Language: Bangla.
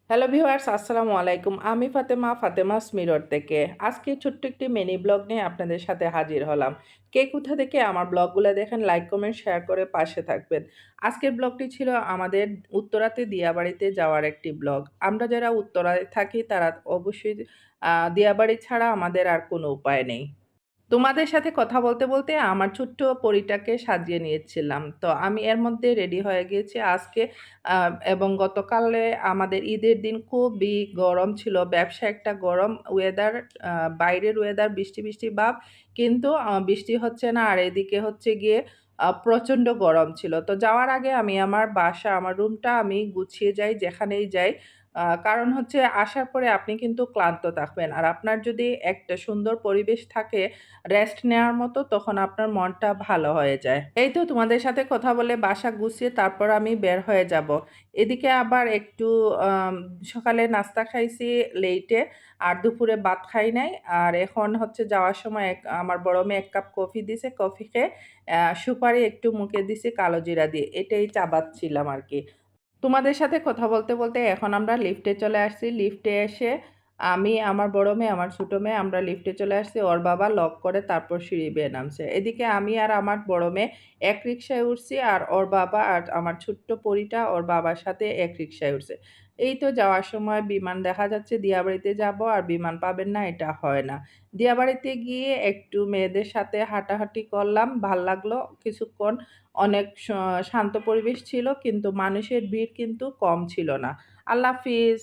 হ্যালো ভিউয়ার্স, আসসালামু আলাইকুম। আমি ফাতেমাস মিরর থেকে। আজকে ছোট্ট একটি মিনি ব্লগ নিয়ে আপনাদের সাথে হাজির হলাম। কে কোথা থেকে আমার ব্লগগুলা দেখেন লাইক, কমেন্ট, শেয়ার করে পাশে থাকবেন। আজকের ব্লগটি ছিল আমাদের উত্তরাতে দিয়াবাড়িতে যাওয়ার একটি ব্লগ। আমরা যারা উত্তরায় থাকি তারা অবশ্যই দিয়াবাড়ি ছাড়া আমাদের আর কোনো উপায় নেই। তোমাদের সাথে কথা বলতে, বলতে আমার ছোট্ট পরীটাকে সাজিয়ে নিয়েছিলাম। তো আমি এর মধ্যে রেডি হয়ে গিয়েছি আজকে আ এবং গতকালে আমাদের ঈদের দিন খুবই গরম ছিল। ব্যবসা একটা গরম ওয়েদার, আ বাইরের ওয়েদার বৃষ্টি, বৃষ্টি ভাব। কিন্তু বৃষ্টি হচ্ছে না আর এদিকে হচ্ছে গিয়ে প্রচণ্ড গরম ছিল। তো যাওয়ার আগে আমি আমার বাসা, আমার রুমটা আমি গুছিয়ে যাই যেখানেই যাই। কারণ হচ্ছে আসার পরে আপনি কিন্তু ক্লান্ত থাকবেন। আর আপনার যদি একটা সুন্দর পরিবেশ থাকে রেস্ট নেওয়ার মতো তখন আপনার মনটা ভালো হয়ে যায়। এই তো তোমাদের সাথে কথা বলে বাসা গুছিয়ে তারপর আমি বের হয়ে যাব। এদিকে আবার একটু আম সকালে নাস্তা খাইছি লেইটে আর দুপুরে ভাত খাই নাই। আর এখন হচ্ছে যাওয়ার সময় আমার বড় মেয়ে ১ কাপ কফি দিছে। কফি খেয়ে সুপারি একটু মুখে দিছি কালো জিরা দিয়ে। এটাই চাবাচ্ছিলাম আরকি। তোমাদের সাথে কথা বলতে, বলতে এখন আমরা লিফটে চলে আসছি। লিফটে এসে আমি, আমার বড় মেয়ে, আমার ছোট মেয়ে আমরা লিফটে চলে আসছি। ওর বাবা লক করে তারপর সিঁড়ি বেয়ে নামছে। এদিকে আমি আর আমার বড় মেয়ে এক রিক্সায় উঠছি আর ওর বাবা আর আমার ছোট্ট পরীটা ওর বাবার সাথে এক রিক্সায় উঠছে। এই তো যাওয়ার সময় বিমান দেখা যাচ্ছে দিয়াবাড়িতে যাব আর বিমান পাবেন না এটা হয় না। দিয়াবাড়িতে গিয়ে একটু মেয়েদের সাথে হাঁটাহাঁটি করলাম। ভাল লাগলো কিছুক্ষণ। অনেক শান্ত পরিবেশ ছিল কিন্তু মানুষের ভিড় কিন্তু কম ছিল না। আল্লাহ হাফিজ।